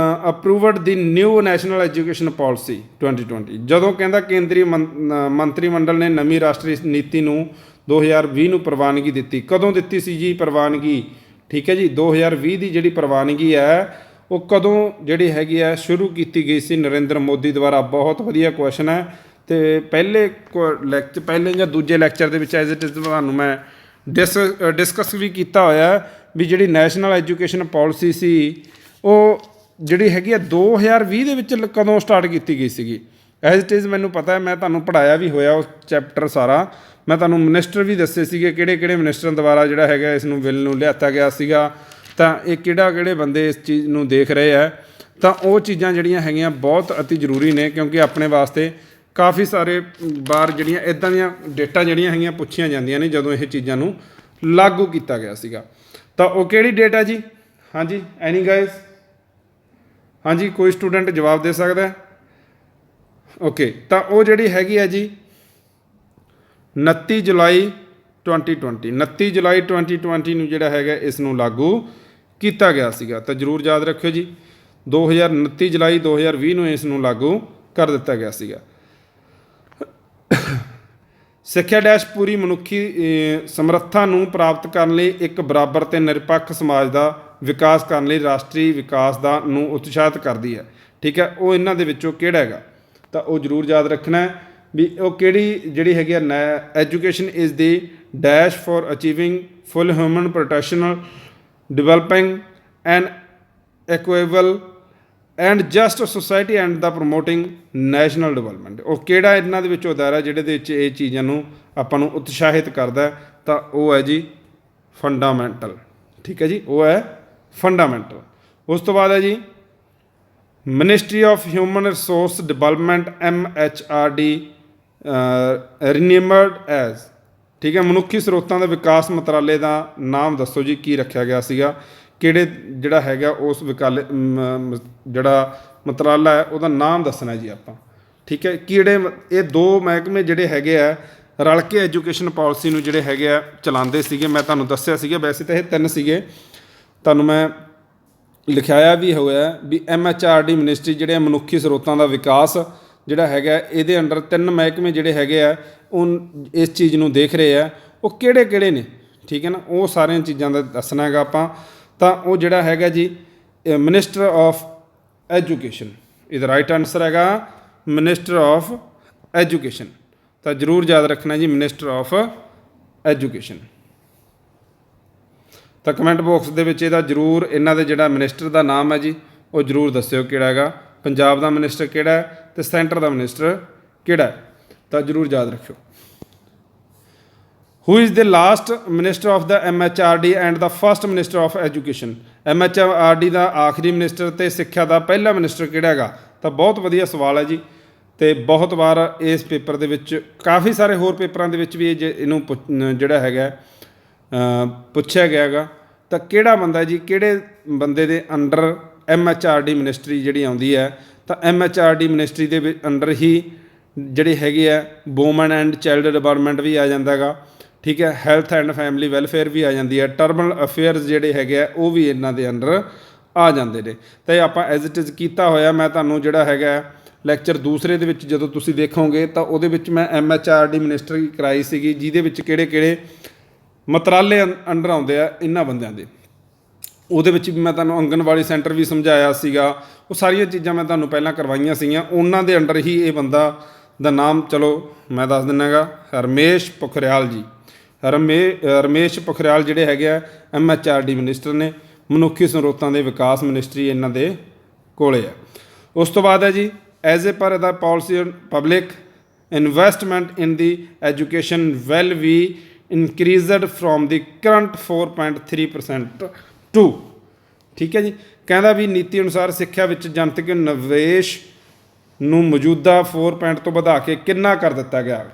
approved the new National Education Policy 2020, ਜਦੋਂ ਕਹਿੰਦਾ ਕੇਂਦਰੀ ਮੰਤਰੀ ਮੰਡਲ ਨੇ ਨਵੀਂ ਰਾਸ਼ਟਰੀ ਨੀਤੀ ਨੂੰ 2020 ਨੂੰ ਪ੍ਰਵਾਨਗੀ ਦਿੱਤੀ। ਕਦੋਂ ਦਿੱਤੀ ਸੀ ਜੀ ਪ੍ਰਵਾਨਗੀ? ਠੀਕ ਹੈ ਜੀ, 2020 ਦੀ ਜਿਹੜੀ ਪ੍ਰਵਾਨਗੀ ਹੈ ਉਹ ਕਦੋਂ ਜਿਹੜੀ ਹੈਗੀ ਹੈ ਸ਼ੁਰੂ ਕੀਤੀ ਗਈ ਸੀ? ਨਰਿੰਦਰ ਮੋਦੀ ਦੁਆਰਾ। ਬਹੁਤ ਵਧੀਆ ਕੁਐਸਚਨ ਹੈ। ਅਤੇ ਪਹਿਲੇ ਜਾਂ ਦੂਜੇ ਲੈਕਚਰ ਦੇ ਵਿੱਚ ਐਜ਼ ਇਟ ਇਜ਼ ਤੁਹਾਨੂੰ ਮੈਂ ਡਿਸਕਸ ਵੀ ਕੀਤਾ ਹੋਇਆ ਵੀ ਜਿਹੜੀ ਨੈਸ਼ਨਲ ਐਜੂਕੇਸ਼ਨ ਪਾਲਿਸੀ ਸੀ ਉਹ ਜਿਹੜੀ ਹੈਗੀ ਆ 2020 ਦੇ ਵਿੱਚ ਕਦੋਂ ਸਟਾਰਟ ਕੀਤੀ ਗਈ ਸੀਗੀ। ਐਜ਼ ਇਟ ਇਜ਼ ਮੈਨੂੰ ਪਤਾ ਹੈ, ਮੈਂ ਤੁਹਾਨੂੰ ਪੜ੍ਹਾਇਆ ਵੀ ਹੋਇਆ ਉਹ ਚੈਪਟਰ ਸਾਰਾ। ਮੈਂ ਤੁਹਾਨੂੰ ਮਿਨਿਸਟਰ ਵੀ ਦੱਸੇ ਸੀਗੇ ਕਿਹੜੇ ਮਿਨਿਸਟਰਾਂ ਦੁਆਰਾ ਜਿਹੜਾ ਹੈਗਾ ਇਸ ਨੂੰ ਬਿੱਲ ਨੂੰ ਲਿਆਤਾ ਗਿਆ ਸੀਗਾ। ਤਾਂ ਇਹ ਕਿਹੜੇ ਬੰਦੇ ਇਸ ਚੀਜ਼ ਨੂੰ ਦੇਖ ਰਹੇ ਆ। ਤਾਂ ਉਹ ਚੀਜ਼ਾਂ ਜਿਹੜੀਆਂ ਹੈਗੀਆਂ ਬਹੁਤ ਅਤੀ ਜ਼ਰੂਰੀ ਨੇ ਕਿਉਂਕਿ ਆਪਣੇ ਵਾਸਤੇ ਕਾਫੀ ਸਾਰੇ ਵਾਰ ਜਿਹੜੀਆਂ ਇੱਦਾਂ ਦੀਆਂ ਡੇਟਾਂ ਜਿਹੜੀਆਂ ਹੈਗੀਆਂ ਪੁੱਛੀਆਂ ਜਾਂਦੀਆਂ ਨੇ ਜਦੋਂ ਇਹ ਚੀਜ਼ਾਂ ਨੂੰ ਲਾਗੂ ਕੀਤਾ ਗਿਆ ਸੀਗਾ। ਤਾਂ ਉਹ ਕਿਹੜੀ ਡੇਟ ਹੈ ਜੀ? ਹਾਂਜੀ, ਐਨੀ ਗਾਇਜ਼? ਹਾਂਜੀ, ਕੋਈ ਸਟੂਡੈਂਟ ਜਵਾਬ ਦੇ ਸਕਦਾ ਹੈ? ਓਕੇ, ਤਾਂ ਉਹ ਜਿਹੜੀ ਹੈਗੀ ਹੈ ਜੀ 29 ਜੁਲਾਈ 2020। 29 ਜੁਲਾਈ 2020 ਨੂੰ ਜਿਹੜਾ ਹੈਗਾ ਇਸ ਨੂੰ ਲਾਗੂ ਕੀਤਾ ਗਿਆ ਸੀਗਾ। ਤਾਂ ਜ਼ਰੂਰ ਯਾਦ ਰੱਖਿਓ ਜੀ, 29 ਜੁਲਾਈ 2020 ਨੂੰ ਇਸ ਨੂੰ ਲਾਗੂ ਕਰ ਦਿੱਤਾ ਗਿਆ ਸੀਗਾ। ਸਿੱਖਿਆ ਡੈਸ਼ ਪੂਰੀ ਮਨੁੱਖੀ ਸਮਰੱਥਾ ਨੂੰ ਪ੍ਰਾਪਤ ਕਰਨ ਲਈ ਇੱਕ ਬਰਾਬਰ ਅਤੇ ਨਿਰਪੱਖ ਸਮਾਜ ਦਾ ਵਿਕਾਸ ਕਰਨ ਲਈ ਰਾਸ਼ਟਰੀ ਵਿਕਾਸ ਨੂੰ ਉਤਸ਼ਾਹਿਤ ਕਰਦੀ ਹੈ। ਠੀਕ ਹੈ, ਉਹ ਇਹਨਾਂ ਦੇ ਵਿੱਚੋਂ ਕਿਹੜਾ ਹੈਗਾ? ਤਾਂ ਉਹ ਜ਼ਰੂਰ ਯਾਦ ਰੱਖਣਾ ਵੀ ਉਹ ਕਿਹੜੀ ਜਿਹੜੀ ਹੈਗੀ ਆ education is the dash for achieving full human ਪ੍ਰੋਟੈਕਸ਼ਨਲ developing and equable and just society and the promoting national development. ਉਹ ਕਿਹੜਾ ਇਹਨਾਂ ਦੇ ਵਿੱਚੋਂ ਦਾਇਰਾ ਜਿਹਦੇ ਦੇ ਵਿੱਚ ਇਹ ਚੀਜ਼ਾਂ ਨੂੰ ਆਪਾਂ ਨੂੰ ਉਤਸ਼ਾਹਿਤ ਕਰਦਾ? ਤਾਂ ਉਹ ਹੈ ਜੀ ਫੰਡਾਮੈਂਟਲ। ਠੀਕ ਹੈ ਜੀ, ਉਹ ਹੈ ਫੰਡਾਮੈਂਟਲ। ਉਸ ਤੋਂ ਬਾਅਦ ਹੈ ਜੀ ministry of human resource development MHRD renamed as. ਠੀਕ ਹੈ, ਮਨੁੱਖੀ ਸਰੋਤਾਂ ਦੇ ਵਿਕਾਸ ਮੰਤਰਾਲੇ ਦਾ ਨਾਮ ਦੱਸੋ ਜੀ ਕੀ ਰੱਖਿਆ ਗਿਆ ਸੀਗਾ? ਕਿਹੜੇ ਜਿਹੜਾ ਹੈਗਾ ਉਸ ਜਿਹੜਾ ਮੰਤਰਾਲਾ ਹੈ ਉਹਦਾ ਨਾਮ ਦੱਸਣਾ ਜੀ ਆਪਾਂ। ਠੀਕ ਹੈ, ਕਿਹੜੇ ਇਹ ਦੋ ਮਹਿਕਮੇ ਜਿਹੜੇ ਹੈਗੇ ਆ ਰਲ ਕੇ ਐਜੂਕੇਸ਼ਨ ਪਾਲਿਸੀ ਨੂੰ ਜਿਹੜੇ ਹੈਗੇ ਆ ਚਲਾਉਂਦੇ ਸੀਗੇ। ਮੈਂ ਤੁਹਾਨੂੰ ਦੱਸਿਆ ਸੀਗਾ, ਵੈਸੇ ਤਾਂ ਇਹ 3 ਸੀਗੇ, ਤੁਹਾਨੂੰ ਮੈਂ ਲਿਖਾਇਆ ਵੀ ਹੋਇਆ ਵੀ MHRD ਮਿਨਿਸਟਰੀ ਜਿਹੜੇ ਮਨੁੱਖੀ ਸਰੋਤਾਂ ਦਾ ਵਿਕਾਸ ਜਿਹੜਾ ਹੈਗਾ ਇਹਦੇ ਅੰਡਰ 3 ਮਹਿਕਮੇ ਜਿਹੜੇ ਹੈਗੇ ਆ ਉਹ ਇਸ ਚੀਜ਼ ਨੂੰ ਦੇਖ ਰਹੇ ਆ। ਉਹ ਕਿਹੜੇ ਕਿਹੜੇ ਨੇ, ਠੀਕ ਹੈ ਨਾ, ਉਹ ਸਾਰੀਆਂ ਚੀਜ਼ਾਂ ਦਾ ਦੱਸਣਾ ਹੈਗਾ ਆਪਾਂ। ਤਾਂ ਉਹ ਜਿਹੜਾ ਹੈਗਾ ਜੀ ਮਿਨਿਸਟਰ ਆਫ ਐਜੂਕੇਸ਼ਨ, ਇਹਦਾ ਰਾਈਟ ਆਨਸਰ ਹੈਗਾ ਮਿਨਿਸਟਰ ਆਫ ਐਜੂਕੇਸ਼ਨ। ਤਾਂ ਜ਼ਰੂਰ ਯਾਦ ਰੱਖਣਾ ਜੀ, ਮਿਨਿਸਟਰ ਆਫ ਐਜੂਕੇਸ਼ਨ। ਤਾਂ ਕਮੈਂਟ ਬਾਕਸ ਦੇ ਵਿੱਚ ਇਹਦਾ ਜ਼ਰੂਰ ਇਹਨਾਂ ਦੇ ਜਿਹੜਾ ਮਿਨਿਸਟਰ ਦਾ ਨਾਮ ਹੈ ਜੀ ਉਹ ਜ਼ਰੂਰ ਦੱਸਿਓ ਕਿਹੜਾ ਹੈਗਾ, ਪੰਜਾਬ ਦਾ ਮਿਨਿਸਟਰ ਕਿਹੜਾ ਹੈ ਅਤੇ ਸੈਂਟਰ ਦਾ ਮਿਨਿਸਟਰ ਕਿਹੜਾ ਹੈ। ਤਾਂ ਜ਼ਰੂਰ ਯਾਦ ਰੱਖਿਓ। Who is the last minister of the MHRD and the first minister of education. MHRD ਦਾ ਆਖਰੀ ਮਿਨਿਸਟਰ ਅਤੇ ਸਿੱਖਿਆ ਦਾ ਪਹਿਲਾ ਮਿਨਿਸਟਰ ਕਿਹੜਾ ਹੈਗਾ। ਤਾਂ ਬਹੁਤ ਵਧੀਆ ਸਵਾਲ ਹੈ ਜੀ, ਅਤੇ ਬਹੁਤ ਵਾਰ ਇਸ ਪੇਪਰ ਦੇ ਵਿੱਚ, ਕਾਫੀ ਸਾਰੇ ਹੋਰ ਪੇਪਰਾਂ ਦੇ ਵਿੱਚ ਵੀ ਇਹਨੂੰ ਜਿਹੜਾ ਹੈਗਾ ਪੁੱਛਿਆ ਗਿਆ ਹੈਗਾ। ਤਾਂ ਕਿਹੜਾ ਬੰਦਾ ਜੀ, ਕਿਹੜੇ ਬੰਦੇ ਦੇ ਅੰਡਰ MHRD ਮਿਨਿਸਟਰੀ ਜਿਹੜੀ ਆਉਂਦੀ ਹੈ। ਤਾਂ MHRD ਮਿਨਿਸਟਰੀ ਦੇ ਅੰਡਰ ਹੀ ਜਿਹੜੇ ਹੈਗੇ ਆ ਵੂਮਨ ਐਂਡ ਚਾਈਲਡ ਡਿਵੈਲਪਮੈਂਟ ਵੀ ਆ ਜਾਂਦਾ ਹੈਗਾ, ਠੀਕ ਹੈ, ਹੈਲਥ ਐਂਡ ਫੈਮਿਲੀ ਵੈਲਫੇਅਰ ਵੀ ਆ ਜਾਂਦੀ ਹੈ, ਟਰਬਲ ਅਫੇਅਰਸ ਜਿਹੜੇ ਹੈਗੇ ਆ ਉਹ ਵੀ ਇਹਨਾਂ ਦੇ ਅੰਡਰ ਆ ਜਾਂਦੇ ਨੇ। ਤਾਂ ਇਹ ਆਪਾਂ ਐਜ਼ ਇਟ ਇਜ਼ ਕੀਤਾ ਹੋਇਆ। ਮੈਂ ਤੁਹਾਨੂੰ ਜਿਹੜਾ ਹੈਗਾ ਲੈਕਚਰ ਦੂਸਰੇ ਦੇ ਵਿੱਚ ਜਦੋਂ ਤੁਸੀਂ ਦੇਖੋਗੇ ਤਾਂ ਉਹਦੇ ਵਿੱਚ ਮੈਂ MHRD ਮਿਨਿਸਟਰੀ ਕਰਾਈ ਸੀਗੀ, ਜਿਹਦੇ ਵਿੱਚ ਕਿਹੜੇ ਕਿਹੜੇ ਮੰਤਰਾਲੇ ਅੰਡਰ ਆਉਂਦੇ ਆ ਇਹਨਾਂ ਬੰਦਿਆਂ ਦੇ। ਉਹਦੇ ਵਿੱਚ ਵੀ ਮੈਂ ਤੁਹਾਨੂੰ ਆਂਗਨਵਾੜੀ ਸੈਂਟਰ ਵੀ ਸਮਝਾਇਆ ਸੀਗਾ। ਉਹ ਸਾਰੀਆਂ ਚੀਜ਼ਾਂ ਮੈਂ ਤੁਹਾਨੂੰ ਪਹਿਲਾਂ ਕਰਵਾਈਆਂ ਸੀਗੀਆਂ। ਉਹਨਾਂ ਦੇ ਅੰਡਰ ਹੀ ਇਹ ਬੰਦਾ ਦਾ ਨਾਮ ਚਲੋ ਮੈਂ ਦੱਸ ਦਿੰਦਾ ਹੈਗਾ, ਰਮੇਸ਼ ਪੋਖਰਿਆਲ ਜੀ। ਰਮੇਸ਼ ਪੋਖਰਿਆਲ ਜਿਹੜੇ ਹੈਗੇ ਆ MHRD ਮਿਨਿਸਟਰ ਨੇ। ਮਨੁੱਖੀ ਸਰੋਤਾਂ ਦੇ ਵਿਕਾਸ ਮਿਨਿਸਟਰੀ ਇਹਨਾਂ ਦੇ ਕੋਲੇ ਆ। ਉਸ ਤੋਂ ਬਾਅਦ ਹੈ ਜੀ as a per the policy public investment in the education will be increased from the current 4.3% to, ਠੀਕ ਹੈ ਜੀ। ਕਹਿੰਦਾ ਵੀ ਨੀਤੀ ਅਨੁਸਾਰ ਸਿੱਖਿਆ ਵਿੱਚ ਜਨਤਕ ਨਿਵੇਸ਼ ਨੂੰ ਮੌਜੂਦਾ 4 ਤੋਂ ਵਧਾ ਕੇ ਕਿੰਨਾ ਕਰ ਦਿੱਤਾ ਗਿਆ।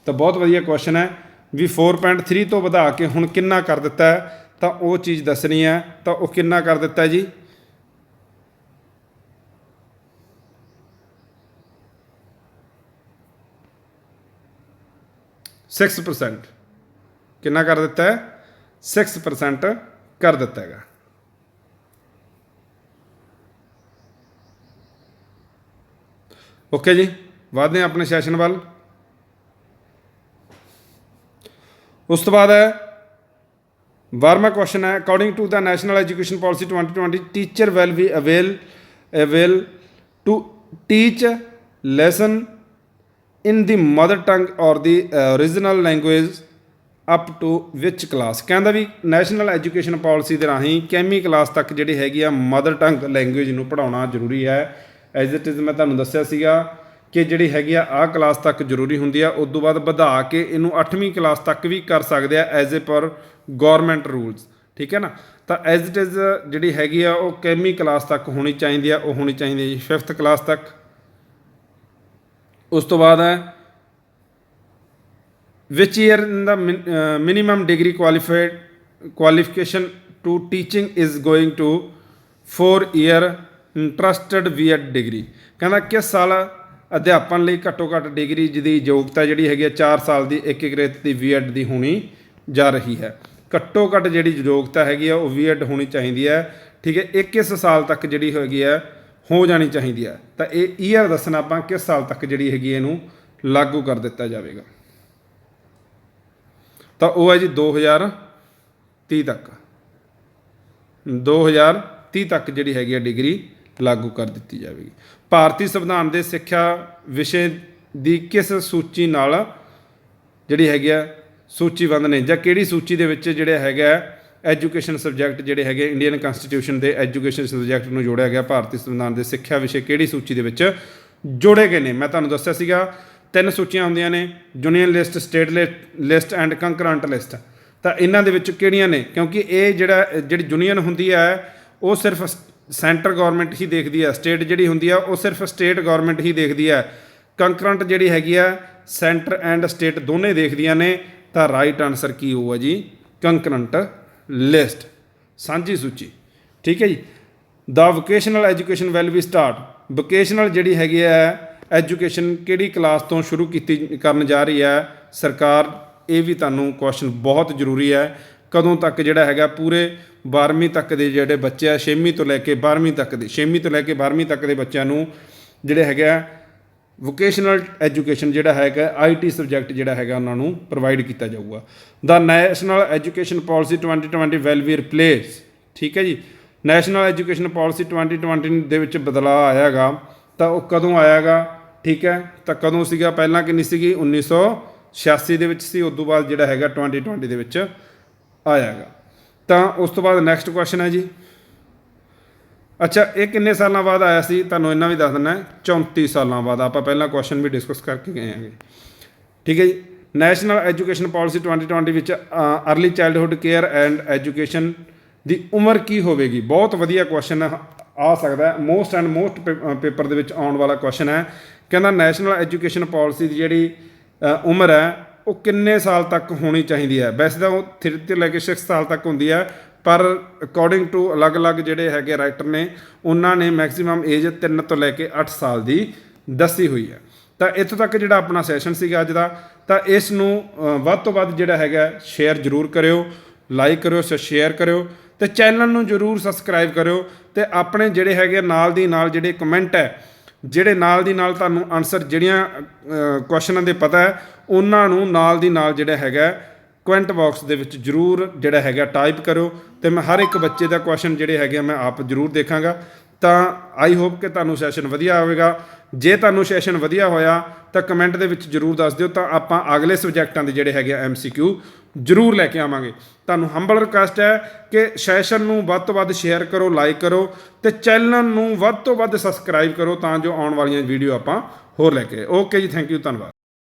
ਤਾਂ ਬਹੁਤ ਵਧੀਆ ਕੁਐਸਚਨ ਹੈ ਵੀ 4.3 ਤੋਂ ਵਧਾ ਕੇ ਹੁਣ ਕਿੰਨਾ ਕਰ ਦਿੱਤਾ ਹੈ। ਤਾਂ ਉਹ ਚੀਜ਼ ਦੱਸਣੀ ਹੈ। ਤਾਂ ਉਹ ਕਿੰਨਾ ਕਰ ਦਿੱਤਾ ਜੀ, 6%। ਕਿੰਨਾ ਕਰ ਦਿੱਤਾ ਹੈ, 6% ਕਰ ਦਿੱਤਾ ਹੈਗਾ। ਓਕੇ ਜੀ, ਵਧਦੇ ਹਾਂ ਆਪਣੇ ਸੈਸ਼ਨ ਵੱਲ। ਉਸ ਤੋਂ ਬਾਅਦ ਹੈ 12ਵਾਂ ਕੁਐਸਚਨ ਹੈ according to the national education policy 2020 teacher will be able to teach lesson in the mother tongue or the original language up to which class. ਕਹਿੰਦਾ ਵੀ ਨੈਸ਼ਨਲ ਐਜੂਕੇਸ਼ਨ ਪਾਲਿਸੀ ਦੇ ਰਾਹੀਂ ਕਿੰਨੀ ਕਲਾਸ ਤੱਕ ਜਿਹੜੀ ਹੈਗੀ ਆ ਮਦਰ ਟੰਗ ਲੈਂਗੁਏਜ ਨੂੰ ਪੜ੍ਹਾਉਣਾ ਜ਼ਰੂਰੀ ਹੈ। ਐਜ਼ ਇਟ ਇਜ਼ ਮੈਂ ਤੁਹਾਨੂੰ ਦੱਸਿਆ ਸੀਗਾ ਕਿ ਜਿਹੜੀ ਹੈਗੀ ਆ ਆਹ ਕਲਾਸ ਤੱਕ ਜ਼ਰੂਰੀ ਹੁੰਦੀ ਆ। ਉਸ ਤੋਂ ਬਾਅਦ ਵਧਾ ਕੇ ਇਹਨੂੰ 8ਵੀਂ ਕਲਾਸ ਤੱਕ ਵੀ ਕਰ ਸਕਦੇ ਆ ਐਜ਼ ਏ ਪਰ ਗੌਰਮੈਂਟ ਰੂਲਸ, ਠੀਕ ਹੈ ਨਾ। ਤਾਂ ਐਜ਼ ਇਟ ਇਜ਼ ਜਿਹੜੀ ਹੈਗੀ ਆ ਉਹ ਕਿੰਨੀ ਕਲਾਸ ਤੱਕ ਹੋਣੀ ਚਾਹੀਦੀ ਆ, ਉਹ ਹੋਣੀ ਚਾਹੀਦੀ ਹੈ ਜੀ 5th ਕਲਾਸ ਤੱਕ। ਉਸ ਤੋਂ ਬਾਅਦ ਹੈ which year in the minimum degree qualification to teaching is going to 4 year integrated B.Ed degree. ਕਹਿੰਦਾ ਕਿਸ ਸਾਲ ਅਧਿਆਪਨ ਲਈ ਘੱਟੋ ਘੱਟ ਡਿਗਰੀ ਜਿਹਦੀ ਯੋਗਤਾ ਜਿਹੜੀ ਹੈਗੀ ਆ 4 ਸਾਲ ਦੀ ਏਕੀਕ੍ਰਿਤ ਦੀ B.Ed ਦੀ ਹੋਣੀ ਜਾ ਰਹੀ ਹੈ। ਘੱਟੋ ਘੱਟ ਜਿਹੜੀ ਯੋਗਤਾ ਹੈਗੀ ਆ ਉਹ B.Ed ਹੋਣੀ ਚਾਹੀਦੀ ਹੈ, ਠੀਕ ਹੈ। 21 ਸਾਲ ਤੱਕ ਜਿਹੜੀ ਹੈਗੀ ਆ ਹੋ ਜਾਣੀ ਚਾਹੀਦੀ ਹੈ। ਤਾਂ ਇਹ ਈਅਰ ਦੱਸਣਾ ਆਪਾਂ ਕਿਸ ਸਾਲ ਤੱਕ ਜਿਹੜੀ ਹੈਗੀ ਇਹਨੂੰ ਲਾਗੂ ਕਰ ਦਿੱਤਾ ਜਾਵੇਗਾ। ਤਾਂ ਉਹ ਹੈ ਜੀ 2030 ਤੱਕ। 2030 ਤੱਕ ਜਿਹੜੀ ਹੈਗੀ ਆ ਡਿਗਰੀ ਲਾਗੂ ਕਰ ਦਿੱਤੀ ਜਾਵੇਗੀ। ਭਾਰਤੀ ਸੰਵਿਧਾਨ ਦੇ ਸਿੱਖਿਆ ਵਿਸ਼ੇ ਦੀ ਕਿਸ ਸੂਚੀ ਨਾਲ ਜਿਹੜੀ ਹੈਗੀ ਆ ਸੂਚੀਬੱਧ ਨੇ, ਜਾਂ ਕਿਹੜੀ ਸੂਚੀ ਦੇ ਵਿੱਚ ਜਿਹੜਾ ਹੈਗਾ ਐਜੂਕੇਸ਼ਨ ਸਬਜੈਕਟ ਜਿਹੜੇ ਹੈਗੇ ਇੰਡੀਅਨ ਕੰਸਟੀਟਿਊਸ਼ਨ ਦੇ ਐਜੂਕੇਸ਼ਨ ਸਬਜੈਕਟ ਨੂੰ ਜੋੜਿਆ ਗਿਆ। ਭਾਰਤੀ ਸੰਵਿਧਾਨ ਦੇ ਸਿੱਖਿਆ ਵਿਸ਼ੇ ਕਿਹੜੀ ਸੂਚੀ ਦੇ ਵਿੱਚ ਜੋੜੇ ਗਏ ਨੇ। ਮੈਂ ਤੁਹਾਨੂੰ ਦੱਸਿਆ ਸੀਗਾ 3 ਸੂਚੀਆਂ ਹੁੰਦੀਆਂ ਨੇ, union list, state list and concurrent list. ਤਾਂ ਇਹਨਾਂ ਦੇ ਵਿੱਚ ਕਿਹੜੀਆਂ ਨੇ, ਕਿਉਂਕਿ ਇਹ ਜਿਹੜੀ ਯੂਨੀਅਨ ਹੁੰਦੀ ਹੈ ਉਹ ਸਿਰਫ ਸੈਂਟਰ ਗੌਰਮੈਂਟ ਹੀ ਦੇਖਦੀ ਹੈ, ਸਟੇਟ ਜਿਹੜੀ ਹੁੰਦੀ ਆ ਉਹ ਸਿਰਫ ਸਟੇਟ ਗੌਰਮੈਂਟ ਹੀ ਦੇਖਦੀ ਹੈ, ਕੰਕਰੰਟ ਜਿਹੜੀ ਹੈਗੀ ਆ ਸੈਂਟਰ ਐਂਡ ਸਟੇਟ ਦੋਨੇ ਦੇਖਦੀਆਂ ਨੇ। ਤਾਂ ਰਾਈਟ ਆਨਸਰ ਕੀ ਹੋਊਗਾ ਜੀ, ਕੰਕਰੰਟ ਲਿਸਟ, ਸਾਂਝੀ ਸੂਚੀ, ਠੀਕ ਹੈ ਜੀ। ਦਾ vocational education will we start, vocational ਜਿਹੜੀ ਹੈਗੀ ਹੈ ਐਜੂਕੇਸ਼ਨ ਕਿਹੜੀ ਕਲਾਸ ਤੋਂ ਸ਼ੁਰੂ ਕਰਨ ਜਾ ਰਹੀ ਹੈ, ਸਰਕਾਰ ਇਹ ਵੀ ਤੁਹਾਨੂੰ ਕੁਐਸਚਨ ਬਹੁਤ ਜ਼ਰੂਰੀ ਹੈ, ਕਦੋਂ ਤੱਕ ਜਿਹੜਾ ਹੈਗਾ ਪੂਰੇ 12ਵੀਂ ਤੱਕ ਦੇ ਜਿਹੜੇ ਬੱਚੇ ਆ 6ਵੀਂ ਤੋਂ ਲੈ ਕੇ 12ਵੀਂ ਤੱਕ ਦੇ 6ਵੀਂ ਤੋਂ ਲੈ ਕੇ 12ਵੀਂ ਤੱਕ ਦੇ ਬੱਚਿਆਂ ਨੂੰ ਜਿਹੜੇ ਹੈਗਾ ਵੋਕੇਸ਼ਨਲ ਐਜੂਕੇਸ਼ਨ ਜਿਹੜਾ ਹੈਗਾ IT ਸਬਜੈਕਟ ਜਿਹੜਾ ਹੈਗਾ ਉਹਨਾਂ ਨੂੰ ਪ੍ਰੋਵਾਈਡ ਕੀਤਾ ਜਾਊਗਾ। The national education policy 2020 will be replace, ਠੀਕ ਹੈ ਜੀ। ਨੈਸ਼ਨਲ ਐਜੂਕੇਸ਼ਨ ਪਾਲਿਸੀ 2020 ਦੇ ਵਿੱਚ ਬਦਲਾਅ ਆਇਆਗਾ ਤਾਂ ਉਹ ਕਦੋਂ ਆਇਆਗਾ, ਠੀਕ ਹੈ। ਤਾਂ ਕਦੋਂ ਸੀਗਾ, ਪਹਿਲਾਂ ਕਿੰਨੀ ਸੀਗੀ 1986 ਦੇ ਵਿੱਚ ਸੀ, ਉਸ ਤੋਂ ਬਾਅਦ ਜਿਹੜਾ ਹੈਗਾ 2020 ਦੇ ਵਿੱਚ ਆਇਆਗਾ। ਤਾਂ ਉਸ ਤੋਂ ਬਾਅਦ ਨੈਕਸਟ ਕੁਐਸਚਨ ਹੈ ਜੀ, ਅੱਛਾ ਇਹ ਕਿੰਨੇ ਸਾਲਾਂ ਬਾਅਦ ਆਇਆ ਸੀ, ਤੁਹਾਨੂੰ ਇਹਨਾਂ ਵੀ ਦੱਸ ਦਿੰਦਾ 34 ਸਾਲਾਂ ਬਾਅਦ। ਆਪਾਂ ਪਹਿਲਾਂ ਕੁਐਸਚਨ ਵੀ ਡਿਸਕਸ ਕਰਕੇ ਗਏ ਹਾਂਗੇ, ਠੀਕ ਹੈ ਜੀ। ਨੈਸ਼ਨਲ ਐਜੂਕੇਸ਼ਨ ਪਾਲਿਸੀ 2020 ਵਿੱਚ early childhood care and education ਦੀ ਉਮਰ ਕੀ ਹੋਵੇਗੀ। ਬਹੁਤ ਵਧੀਆ ਕੁਐਸਚਨ ਆ ਸਕਦਾ, ਮੋਸਟ ਪੇਪਰ ਦੇ ਵਿੱਚ ਆਉਣ ਵਾਲਾ ਕੁਐਸਚਨ ਹੈ। ਕਹਿੰਦਾ ਨੈਸ਼ਨਲ ਐਜੂਕੇਸ਼ਨ ਪਾਲਿਸੀ ਦੀ ਜਿਹੜੀ ਉਮਰ ਹੈ ਉਹ ਕਿੰਨੇ ਸਾਲ ਤੱਕ ਹੋਣੀ ਚਾਹੀਦੀ ਹੈ। ਵੈਸੇ ਤਾਂ ਉਹ 3 ਤੋਂ ਲੈ ਕੇ 6 ਸਾਲ ਤੱਕ ਹੁੰਦੀ ਹੈ, ਪਰ ਅਕੋਰਡਿੰਗ ਟੂ ਅਲੱਗ-ਅਲੱਗ ਜਿਹੜੇ ਹੈਗੇ ਰਾਈਟਰ ਨੇ ਉਹਨਾਂ ਨੇ ਮੈਕਸਿਮਮ ਏਜ 3 ਤੋਂ ਲੈ ਕੇ 8 ਸਾਲ ਦੀ ਦੱਸੀ ਹੋਈ ਹੈ। ਤਾਂ ਇੱਥੋਂ ਤੱਕ ਜਿਹੜਾ ਆਪਣਾ ਸੈਸ਼ਨ ਸੀਗਾ ਅੱਜ ਦਾ, ਤਾਂ ਇਸ ਨੂੰ ਵੱਧ ਤੋਂ ਵੱਧ ਜਿਹੜਾ ਹੈਗਾ ਸ਼ੇਅਰ ਜ਼ਰੂਰ ਕਰਿਓ, ਲਾਈਕ ਕਰਿਓ, ਸ਼ੇਅਰ ਕਰਿਓ ਤੇ ਚੈਨਲ ਨੂੰ ਜ਼ਰੂਰ ਸਬਸਕ੍ਰਾਈਬ ਕਰਿਓ। ਤੇ ਆਪਣੇ ਜਿਹੜੇ ਹੈਗੇ ਨਾਲ ਦੀ ਨਾਲ ਜਿਹੜੇ ਕਮੈਂਟ ਹੈ, ਜਿਹੜੇ ਨਾਲ ਦੀ ਨਾਲ ਤੁਹਾਨੂੰ ਆਨਸਰ ਜਿਹੜੀਆਂ ਕੁਐਸਚਨਾਂ ਦੇ ਪਤਾ ਹੈ ਉਹਨਾਂ ਨੂੰ ਨਾਲ ਦੀ ਨਾਲ ਜਿਹੜਾ ਹੈਗਾ ਕਮੈਂਟ ਬਾਕਸ ਦੇ ਵਿੱਚ ਜ਼ਰੂਰ ਜਿਹੜਾ ਹੈਗਾ ਟਾਈਪ ਕਰੋ ਤੇ ਮੈਂ ਹਰ ਇੱਕ ਬੱਚੇ ਦਾ ਕੁਐਸਚਨ ਜਿਹੜੇ ਹੈਗੇ ਮੈਂ ਆਪ ਜ਼ਰੂਰ ਦੇਖਾਂਗਾ। ਤਾਂ ਆਈ ਹੋਪ ਕਿ ਤੁਹਾਨੂੰ ਸੈਸ਼ਨ ਵਧੀਆ ਹੋਵੇਗਾ। ਜੇ ਤੁਹਾਨੂੰ ਸੈਸ਼ਨ ਵਧੀਆ ਹੋਇਆ ਤਾਂ ਕਮੈਂਟ ਦੇ ਵਿੱਚ ਜ਼ਰੂਰ ਦੱਸ ਦਿਓ, ਤਾਂ ਆਪਾਂ ਅਗਲੇ ਸਬਜੈਕਟਾਂ ਦੇ ਜਿਹੜੇ ਹੈਗੇ MCQ ਜ਼ਰੂਰ ਲੈ ਕੇ ਆਵਾਂਗੇ। ਤੁਹਾਨੂੰ ਹੰਬਲ ਰਿਕੁਐਸਟ ਹੈ ਕਿ ਸੈਸ਼ਨ ਨੂੰ ਵੱਧ ਤੋਂ ਵੱਧ ਸ਼ੇਅਰ ਕਰੋ, ਲਾਈਕ ਕਰੋ ਤੇ ਚੈਨਲ ਨੂੰ ਵੱਧ ਤੋਂ ਵੱਧ ਸਬਸਕ੍ਰਾਈਬ ਕਰੋ ਤਾਂ ਜੋ ਆਉਣ ਵਾਲੀਆਂ ਵੀਡੀਓ ਆਪਾਂ ਹੋਰ ਲੈ ਕੇ। ਓਕੇ ਜੀ, ਥੈਂਕ ਯੂ, ਧੰਨਵਾਦ।